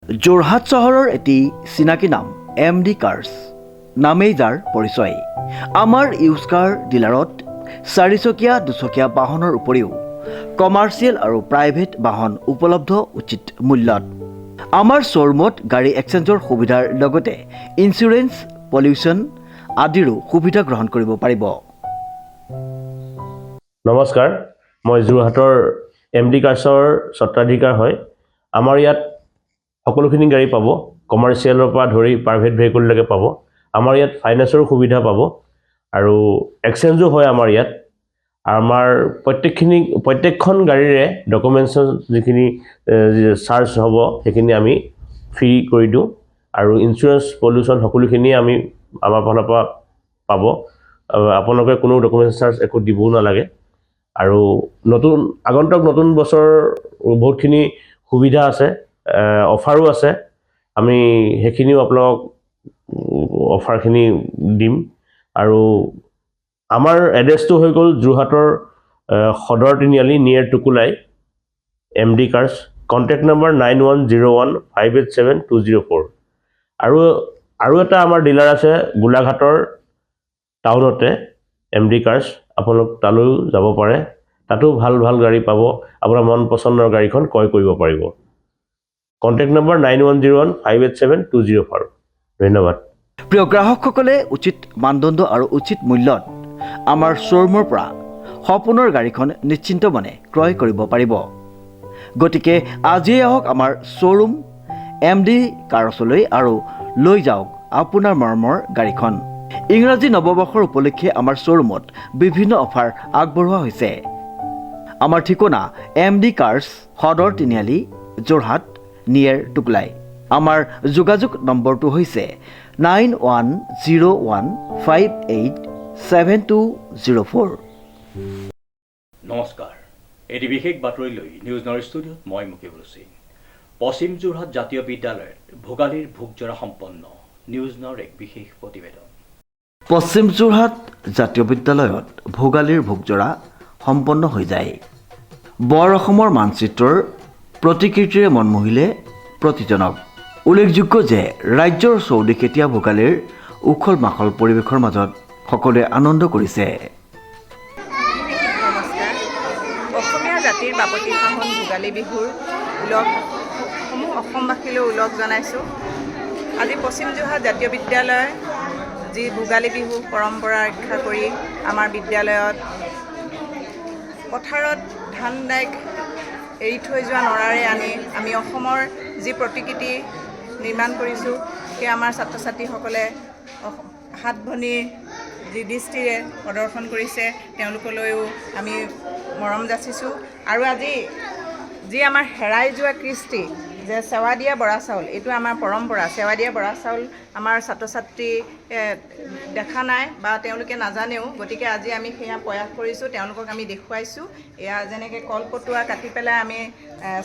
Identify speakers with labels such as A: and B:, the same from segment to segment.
A: যোৰহাট চহৰৰ এটি চিনাকি নাম MD কাৰ্ছ নামেই যাৰ পৰিচয়। আমাৰ ইউজ কাৰ ডিলাৰত 4চকীয়া 2চকীয়া বাহনৰ উপৰিও কমাৰ্চিয়েল আৰু প্ৰাইভেট বাহন উপলব্ধ উচিত মূল্যত। আমাৰ শ্ব'ৰুমত গাড়ী এক্সচেঞ্জৰ সুবিধাৰ লগতে ইঞ্চুৰেঞ্চ, পলিউশ্যন আদিৰো সুবিধা গ্ৰহণ কৰিব পাৰিব।
B: নমস্কাৰ, মই যোৰহাটৰ MD কাৰ্ছৰ স্বত্বাধিকাৰ হয়। আমাৰ ইয়াত সকলোখিনি গাড়ী পাব, কমাৰ্চিয়েলৰ পৰা ধৰি প্ৰাইভেট ভেহিকুললৈকে পাব। আমাৰ ইয়াত ফাইনেন্সৰো সুবিধা পাব আৰু এক্সচেঞ্জো হয় আমাৰ ইয়াত। আমাৰ প্ৰত্যেকখন গাড়ীৰে ডকুমেণ্টছৰ যিখিনি চাৰ্জ হ'ব সেইখিনি আমি ফ্ৰী কৰি দিওঁ আৰু ইঞ্চুৰেঞ্চ, পলিউশ্যন সকলোখিনিয়ে আমি আমাৰ ফালৰ পৰা পাব। আপোনালোকে কোনো ডকুমেণ্টছ চাৰ্জ একো দিবও নালাগে। আৰু আগন্তুক নতুন বছৰ বহুতখিনি সুবিধা আছে, অফাৰো আছে। আমি সেইখিনিও আপোনালোকক অফাৰখিনি দিম। আৰু আমাৰ এড্ৰেছটো হৈ গ'ল যোৰহাটৰ সদৰ তিনিআলি নিয়েৰ টুকুলাই, MD কাৰ্ছ। Contact number 9101587204। আৰু এটা আমাৰ ডিলাৰ আছে গোলাঘাটৰ টাউনতে, MD কাৰ্ছ। আপোনালোক তালৈও যাব পাৰে, তাতো ভাল ভাল গাড়ী পাব। আপোনাৰ মন পচন্দৰ গাড়ীখন ক্ৰয় কৰিব পাৰিব। Contact number 9101587204। ধন্যবাদ।
A: প্ৰিয় গ্ৰাহকসকলে উচিত মানদণ্ড আৰু উচিত মূল্যত আমাৰ শ্ব'ৰুমৰ পৰা সপোনৰ গাড়ীখন নিশ্চিন্ত মনে ক্ৰয় কৰিব পাৰিব। গতিকে আজিয়ে আহক আমাৰ শ্ব'ৰুম MD কাৰ্ছলৈ আৰু লৈ যাওক আপোনাৰ মৰমৰ গাড়ীখন। ইংৰাজী নৱবৰ্ষৰ উপলক্ষে আমাৰ শ্ব'ৰুমত বিভিন্ন অফাৰ আগবঢ়োৱা হৈছে। আমাৰ ঠিকনা MD কাৰ্ছ, সদৰ তিনিআলি, যোৰহাট নিয়েৰ টুকুলাই। আমাৰ যোগাযোগ নম্বৰটো হৈছে 9101587204।
C: নমস্কাৰ, এটি বিশেষ বাতৰিলৈ নিউজ নৰ ষ্টুডিঅ'ত মই মুকিবুল সিং। পশ্চিম যোৰহাট জাতীয় বিদ্যালয়ত ভোগালীৰ ভোগজৰা সম্পন্ন। নিউজ নৰ এক বিশেষ প্ৰতিবেদন।
A: পশ্চিম যোৰহাট জাতীয় বিদ্যালয়ত ভোগালীৰ ভোগজৰা সম্পন্ন হৈ যায়। বৰ অসমৰ মানচিত্ৰৰ প্ৰতিকৃতিৰে মন মোহিলে প্ৰতিজনক। উল্লেখযোগ্য যে ৰাজ্যৰ চৌদিশ এতিয়া ভোগালীৰ উখল মাখল পৰিৱেশৰ মাজত সকলোৱে আনন্দ কৰিছে।
D: নমস্কাৰ। অসমীয়া জাতিৰ বাপতি সাহোন ভোগালী বিহুৰ সমূহ অসমবাসীলৈ ওলগ জনাইছোঁ। আজি পশ্চিম যোৰহাট জাতীয় বিদ্যালয় যি ভোগালী বিহু পৰম্পৰা ৰক্ষা কৰি আমাৰ বিদ্যালয়ত পথাৰত ধান দাইক এৰি থৈ যোৱা নৰাৰে আনি আমি অসমৰ যি প্ৰতিকৃতি নিৰ্মাণ কৰিছোঁ, সেই আমাৰ ছাত্ৰ ছাত্ৰীসকলে হাত ভনী যি দৃষ্টিৰে প্ৰদৰ্শন কৰিছে, তেওঁলোকলৈও আমি মৰম যাচিছোঁ। আৰু আজি যি আমাৰ হেৰাই যোৱা কৃষ্টি যে চেৱা দিয়া বৰা চাউল, এইটো আমাৰ পৰম্পৰা। চেৱা দিয়া বৰা চাউল আমাৰ ছাত্ৰ ছাত্ৰী দেখা নাই বা তেওঁলোকে নাজানেও। গতিকে আজি আমি সেয়া প্ৰয়াস কৰিছোঁ, তেওঁলোকক আমি দেখুৱাইছোঁ। এয়া যেনেকৈ কলপটুৱা কাটি পেলাই আমি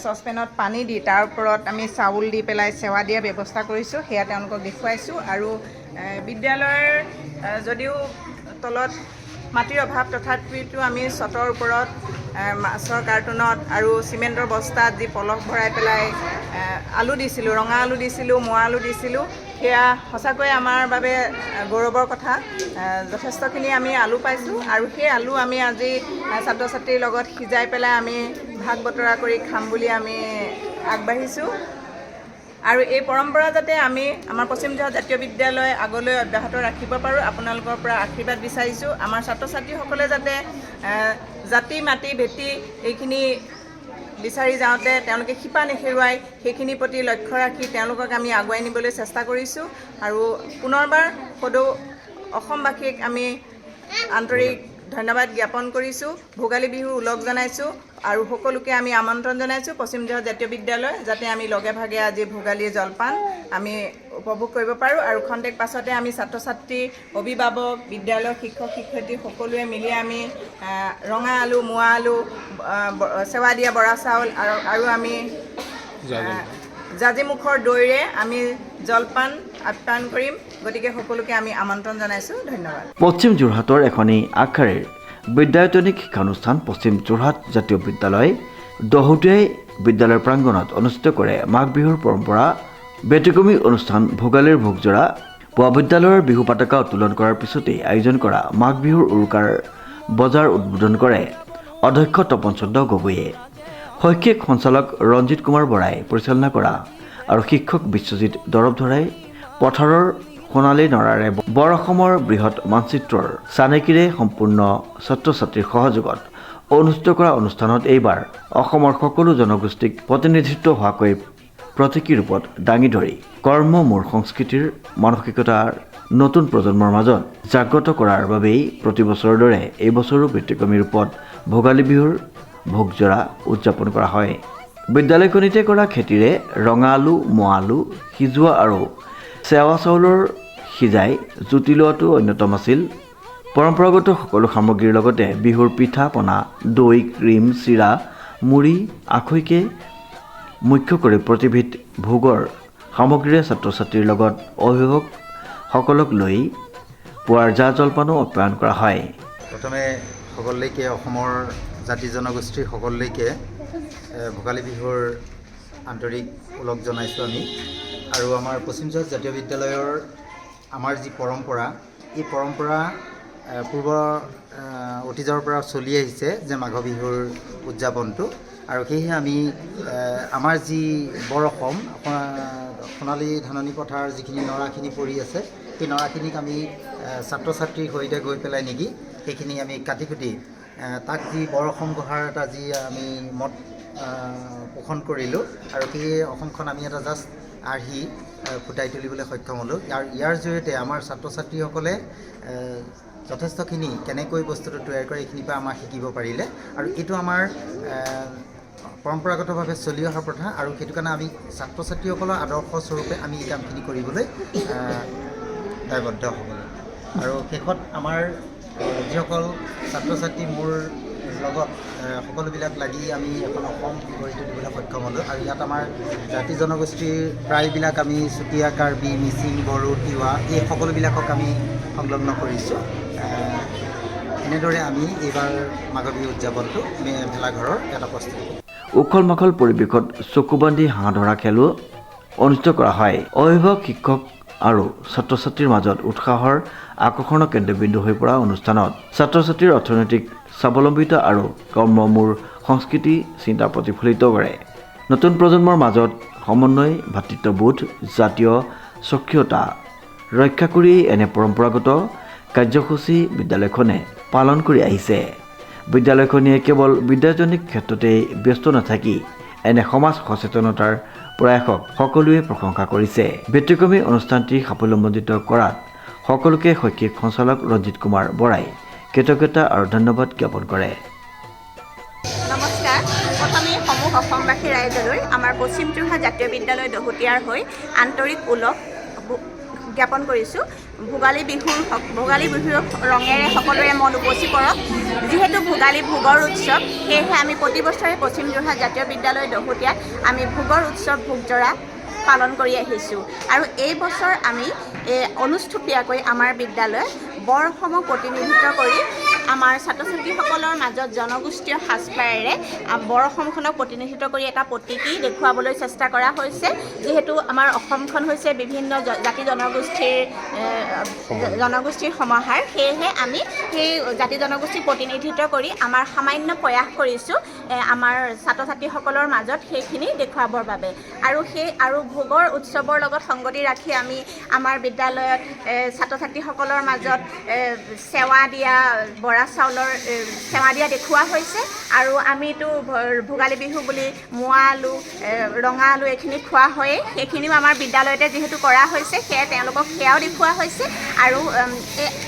D: চচপেনত পানী দি তাৰ ওপৰত আমি চাউল দি পেলাই চেৱা দিয়া ব্যৱস্থা কৰিছোঁ, সেয়া তেওঁলোকক দেখুৱাইছোঁ। আৰু বিদ্যালয়ৰ যদিও তলত মাটিৰ অভাৱ, তথাপিতো আমি ছটৰ ওপৰত মাছৰ কাৰ্টুনত আৰু চিমেণ্টৰ বস্তাত যি পলস ভৰাই পেলাই আলু দিছিলোঁ, ৰঙা আলু দিছিলোঁ, মোৱা আলু দিছিলোঁ। সেয়া সঁচাকৈয়ে আমাৰ বাবে গৌৰৱৰ কথা। যথেষ্টখিনি আমি আলু পাইছোঁ আৰু সেই আলু আমি আজি ছাত্ৰ ছাত্ৰীৰ লগত সিজাই পেলাই আমি ভাগ বতৰা কৰি খাম বুলি আমি আগবাঢ়িছোঁ। আৰু এই পৰম্পৰা যাতে আমি আমাৰ পশ্চিম যোৰহাট জাতীয় বিদ্যালয় আগলৈ অব্যাহত ৰাখিব পাৰোঁ, আপোনালোকৰ পৰা আশীৰ্বাদ বিচাৰিছোঁ। আমাৰ ছাত্ৰ ছাত্ৰীসকলে যাতে জাতি মাটি ভেটি এইখিনি বিচাৰি যাওঁতে তেওঁলোকে শিপা নেহেৰুৱাই, সেইখিনিৰ প্ৰতি লক্ষ্য ৰাখি তেওঁলোকক আমি আগুৱাই নিবলৈ চেষ্টা কৰিছোঁ। আৰু পুনৰবাৰ সদৌ অসমবাসীক আমি আন্তৰিক ধন্যবাদ জ্ঞাপন কৰিছোঁ, ভোগালী বিহু ওলগ জনাইছোঁ আৰু সকলোকে আমি আমন্ত্ৰণ জনাইছোঁ পশ্চিম যোৰহাট জাতীয় বিদ্যালয়, যাতে আমি লগে ভাগে আজি ভোগালীৰ জলপান আমি উপভোগ কৰিব পাৰোঁ। আৰু খন্তেক পাছতে আমি ছাত্ৰ ছাত্ৰী, অভিভাৱক, বিদ্যালয়ৰ শিক্ষক শিক্ষয়িত্ৰী সকলোৱে মিলি আমি ৰঙা আলু, মোৱা আলু, চেৱা দিয়া বৰা চাউল আৰু আমি জাজিমুখৰ দৈৰে আমি জলপান আপ্যায়ন কৰিম। গতিকে সকলোকে আমি আমন্ত্ৰণ জনাইছোঁ। ধন্যবাদ।
A: পশ্চিম যোৰহাটৰ এখনি আগশাৰীৰ বিদ্যায়তনিক শিক্ষানুষ্ঠান পশ্চিম যোৰহাট জাতীয় বিদ্যালয় দহোটীয়াই বিদ্যালয়ৰ প্ৰাংগণত অনুষ্ঠিত কৰে মাঘ বিহুৰ পৰম্পৰা ব্যতিক্ৰমী অনুষ্ঠান ভোগালীৰ ভোগজৰা পুৱা বিদ্যালয়ৰ বিহু পতাকা উত্তোলন কৰাৰ পিছতেই আয়োজন কৰা মাঘ বিহুৰ উৰুকাৰ বজাৰ উদ্বোধন কৰে অধ্যক্ষ তপন চন্দ্ৰ গগৈয়ে। শৈক্ষিক সঞ্চালক ৰঞ্জিত কুমাৰ বৰাই পৰিচালনা কৰা আৰু শিক্ষক বিশ্বজিৎ দৰৱধৰাই পথাৰৰ সোণালী নৰাৰে বৰ অসমৰ বৃহৎ মানচিত্ৰৰ চানেকিৰে সম্পূৰ্ণ ছাত্ৰ ছাত্ৰীৰ সহযোগত অনুষ্ঠিত কৰা অনুষ্ঠানত এইবাৰ অসমৰ সকলো জনগোষ্ঠীক প্ৰতিনিধিত্ব হোৱাকৈ প্ৰতীকী ৰূপত দাঙি ধৰি কৰ্ম মূৰ সংস্কৃতিৰ মানসিকতাৰ নতুন প্ৰজন্মৰ মাজত জাগ্ৰত কৰাৰ বাবেই প্ৰতি বছৰৰ দৰে এই বছৰো ব্যতিক্ৰমী ৰূপত ভোগালী বিহুৰ ভোগজৰা উদযাপন কৰা হয়। বিদ্যালয়খনিতে কৰা খেতিৰে ৰঙা আলু, মোৱা আলু সিজোৱা আৰু চেৱা চাউলৰ সিজাই জুতি লোৱাটো অন্যতম আছিল। পৰম্পৰাগত সকলো সামগ্ৰীৰ লগতে বিহুৰ পিঠা পনা, দৈ, ক্ৰীম, চিৰা, মুড়ি, আখৈকে মুখ্য কৰি প্ৰতিবিধ ভোগৰ সামগ্ৰীৰে ছাত্ৰ ছাত্ৰীৰ লগত অভিভাৱকসকলক লৈ পুৱাৰ জা জলপানো আপ্যায়ন কৰা হয়।
E: প্ৰথমে সকলোলৈকে অসমৰ জাতি জনগোষ্ঠীৰ সকলোলৈকে ভোগালী বিহুৰ আন্তৰিক ওলগ জনাইছোঁ আমি। আৰু আমাৰ পশ্চিম যোৰহাট জাতীয় বিদ্যালয়ৰ আমাৰ যি পৰম্পৰা, এই পৰম্পৰা অতীজৰ পৰা চলি আহিছে যে মাঘ বিহুৰ উদযাপনটো। আৰু সেয়েহে আমি আমাৰ যি বৰ অসম সোণালী ধাননি পথাৰ যিখিনি নৰাখিনি পৰি আছে, সেই নৰাখিনিক আমি ছাত্ৰ ছাত্ৰীৰ সৈতে গৈ পেলাই নেকি সেইখিনি আমি কাটি কুটি তাক যি বৰ অসম গঢ়াৰ এটা যি আমি মত পোষণ কৰিলোঁ আৰু সেই অসমখন আমি এটা জাষ্ট আৰ্হি ফুটাই তুলিবলৈ সক্ষম হ'লোঁ। ইয়াৰ জৰিয়তে আমাৰ ছাত্ৰ ছাত্ৰীসকলে যথেষ্টখিনি কেনেকৈ বস্তুটো তৈয়াৰ কৰে এইখিনিৰ পৰা আমাক শিকিব পাৰিলে। আৰু এইটো আমাৰ পৰম্পৰাগতভাৱে চলি অহা প্ৰথা, আৰু সেইটো কাৰণে আমি ছাত্ৰ ছাত্ৰীসকলৰ আদৰ্শ স্বৰূপে আমি এই কামখিনি কৰিবলৈ দায়বদ্ধ হ'বলৈ। আৰু শেষত আমাৰ যিসকল ছাত্ৰ ছাত্ৰী মোৰ লগত সকলোবিলাক লাগি আমি এখন অসম গঢ়ি তুলিবলৈ সক্ষম হ'লোঁ। আৰু ইয়াত আমাৰ জাতি জনগোষ্ঠীৰ প্ৰায়বিলাক আমি চুতীয়া, কাৰ্বি, মিচিং, বড়ো, তিৱা এই সকলোবিলাকক আমি সংলগ্ন কৰিছোঁ। এনেদৰে আমি এইবাৰ মাঘ বিহু উদযাপনটো ভেলাঘৰৰ এটা প্ৰস্তুতি।
A: উখল মাখল পৰিৱেশত চকু বান্ধি হাঁহ ধৰা খেলো অনুষ্ঠিত কৰা হয়। অভিভাৱক, শিক্ষক আৰু ছাত্ৰ ছাত্ৰীৰ মাজত উৎসাহৰ আকৰ্ষণৰ কেন্দ্ৰবিন্দু হৈ পৰা অনুষ্ঠানত ছাত্ৰ ছাত্ৰীৰ অৰ্থনৈতিক স্বাৱলম্বিতা আৰু কৰ্মমূৰ সংস্কৃতি চিন্তা প্ৰতিফলিত কৰে। নতুন প্ৰজন্মৰ মাজত সমন্বয়, ভাতৃত্ববোধ, জাতীয় স্বকীয়তা ৰক্ষা কৰি এনে পৰম্পৰাগত কাৰ্যসূচী বিদ্যালয়খনে পালন কৰি আহিছে। বিদ্যালয়খনে কেৱল বিদ্যাজনিক ক্ষেত্ৰতেই ব্যস্ত নাথাকি এনে সমাজ সচেতনতাৰ প্ৰয়াসক সকলোৱে প্ৰশংসা কৰিছে। ব্যতিক্ৰমী অনুষ্ঠানটি সাফল্যমণ্ডিত কৰাত সকলোকে শৈক্ষিক সঞ্চালক ৰঞ্জিত কুমাৰ বৰাই কৃতজ্ঞতা আৰু ধন্যবাদ জ্ঞাপন কৰে।
F: নমস্কাৰ। প্ৰথমে সমূহ অসমবাসী ৰাইজলৈ আমাৰ পশ্চিম যোৰহাট জাতীয় বিদ্যালয় দহোটীয়াৰ হৈ আন্তৰিক ওলগ জ্ঞাপন কৰিছোঁ। ভোগালী বিহুৰ ৰঙেৰে সকলোৰে মন উপচি পৰক। যিহেতু ভোগালী ভোগৰ উৎসৱ, সেয়েহে আমি প্ৰতি বছৰে পশ্চিম যোৰহাট জাতীয় বিদ্যালয় দহোটীয়াত আমি ভোগৰ উৎসৱ ভোগজৰা পালন কৰি আহিছোঁ। আৰু এই বছৰ আমি অনুষ্ঠুপীয়াকৈ আমাৰ বিদ্যালয়ত বৰ অসমক প্ৰতিনিধিত্ব কৰি আমাৰ ছাত্ৰ ছাত্ৰীসকলৰ মাজত জনগোষ্ঠীয় সাজপাৰেৰে বৰ অসমখনক প্ৰতিনিধিত্ব কৰি এটা প্ৰতীকী দেখুৱাবলৈ চেষ্টা কৰা হৈছে। যিহেতু আমাৰ অসমখন হৈছে বিভিন্ন জাতি জনগোষ্ঠীৰ সমাহাৰ, সেয়েহে আমি সেই জাতি জনগোষ্ঠীক প্ৰতিনিধিত্ব কৰি আমাৰ সামান্য প্ৰয়াস কৰিছোঁ আমাৰ ছাত্ৰ ছাত্ৰীসকলৰ মাজত সেইখিনি দেখুৱাবৰ বাবে। আৰু ভোগৰ উৎসৱৰ লগত সংগতি ৰাখি আমি আমাৰ বিদ্যালয়ত ছাত্ৰ ছাত্ৰীসকলৰ মাজত সেৱা দিয়া, বৰা চাউলৰ সেৱা দিয়া দেখুওৱা হৈছে। আৰু আমিতো ভোগালী বিহু বুলি মোৱা আলু, ৰঙা আলু এইখিনি খোৱা হয়েই, সেইখিনিও আমাৰ বিদ্যালয়তে যিহেতু কৰা হৈছে সেয়ে তেওঁলোকক সেয়াও দেখুওৱা হৈছে। আৰু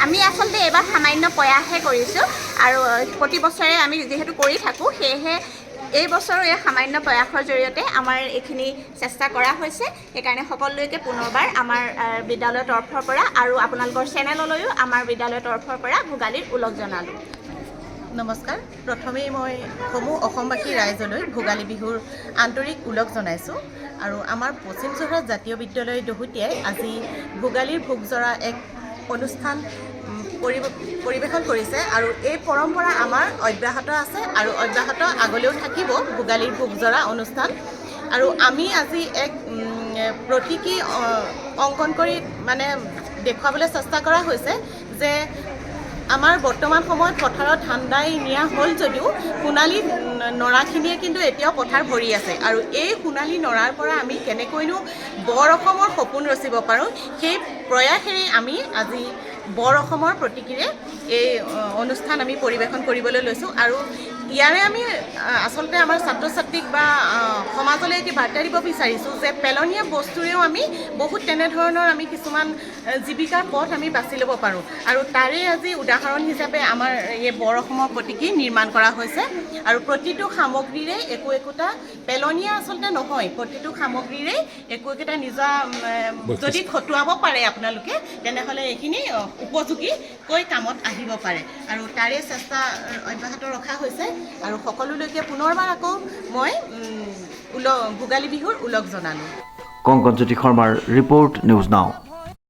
F: আমি আচলতে এইবাৰ সামান্য প্ৰয়াসহে কৰিছোঁ, আৰু প্ৰতি বছৰে আমি যিহেতু কৰি থাকোঁ সেয়েহে এই বছৰো এই সামান্য প্ৰয়াসৰ জৰিয়তে আমাৰ এইখিনি চেষ্টা কৰা হৈছে। সেইকাৰণে সকলোলৈকে পুনৰবাৰ আমাৰ বিদ্যালয়ৰ তৰফৰ পৰা আৰু আপোনালোকৰ চেনেললৈও আমাৰ বিদ্যালয়ৰ তৰফৰ পৰা ভোগালীৰ ওলগ জনালোঁ।
G: নমস্কাৰ। প্ৰথমেই মই সমূহ অসমবাসী ৰাইজলৈ ভোগালী বিহুৰ আন্তৰিক ওলগ জনাইছোঁ। আৰু আমাৰ পশ্চিম যোৰহাট জাতীয় বিদ্যালয় দহোটীয়াই আজি ভোগালীৰ ভোগজৰা এক অনুষ্ঠান পৰিৱেশন কৰিছে। আৰু এই পৰম্পৰা আমাৰ অব্যাহত আছে আৰু অব্যাহত আগলৈও থাকিব ভোগালীৰ ভোগজৰা অনুষ্ঠান। আৰু আমি আজি এক প্ৰতীকী অংকন কৰি মানে দেখুৱাবলৈ চেষ্টা কৰা হৈছে যে আমাৰ বৰ্তমান সময়ত পথাৰত ধান দাই নিয়া হ'ল যদিও সোণালী নৰাখিনিয়ে কিন্তু এতিয়াও পথাৰ ভৰি আছে আৰু এই সোণালী নৰাৰ পৰা আমি কেনেকৈনো বৰ অসমৰ সপোন ৰচিব পাৰোঁ সেই প্ৰয়াসেৰে আমি আজি বৰ অসমৰ প্ৰতীকীৰে এই অনুষ্ঠান আমি পৰিৱেশন কৰিবলৈ লৈছোঁ আৰু ইয়াৰে আমি আচলতে আমাৰ ছাত্ৰ ছাত্ৰীক বা সমাজলৈ এটি বাৰ্তা দিব বিচাৰিছোঁ যে পেলনীয়া বস্তুৰেও আমি বহুত তেনেধৰণৰ আমি কিছুমান জীৱিকাৰ পথ আমি বাছি ল'ব পাৰোঁ আৰু তাৰে আজি উদাহৰণ হিচাপে আমাৰ এই বৰ অসমৰ প্ৰতীকী নিৰ্মাণ কৰা হৈছে আৰু প্ৰতিটো সামগ্ৰীৰে একোটা পেলনীয়া আচলতে নহয় প্ৰতিটো সামগ্ৰীৰে একোটা নিজা যদি খটুৱাব পাৰে আপোনালোকে তেনেহ'লে এইখিনি উপযোগীকৈ কামত আহিব পাৰে আৰু তাৰে চেষ্টা অব্যাহত ৰখা হৈছে আৰু সকলোলৈকে পুনৰবাৰ আকৌ মই ভোগালী বিহুৰ ওলগ জনালোঁ।
A: কংকনজ্যোতি শৰ্মাৰ ৰিপৰ্ট নিউজ নাও।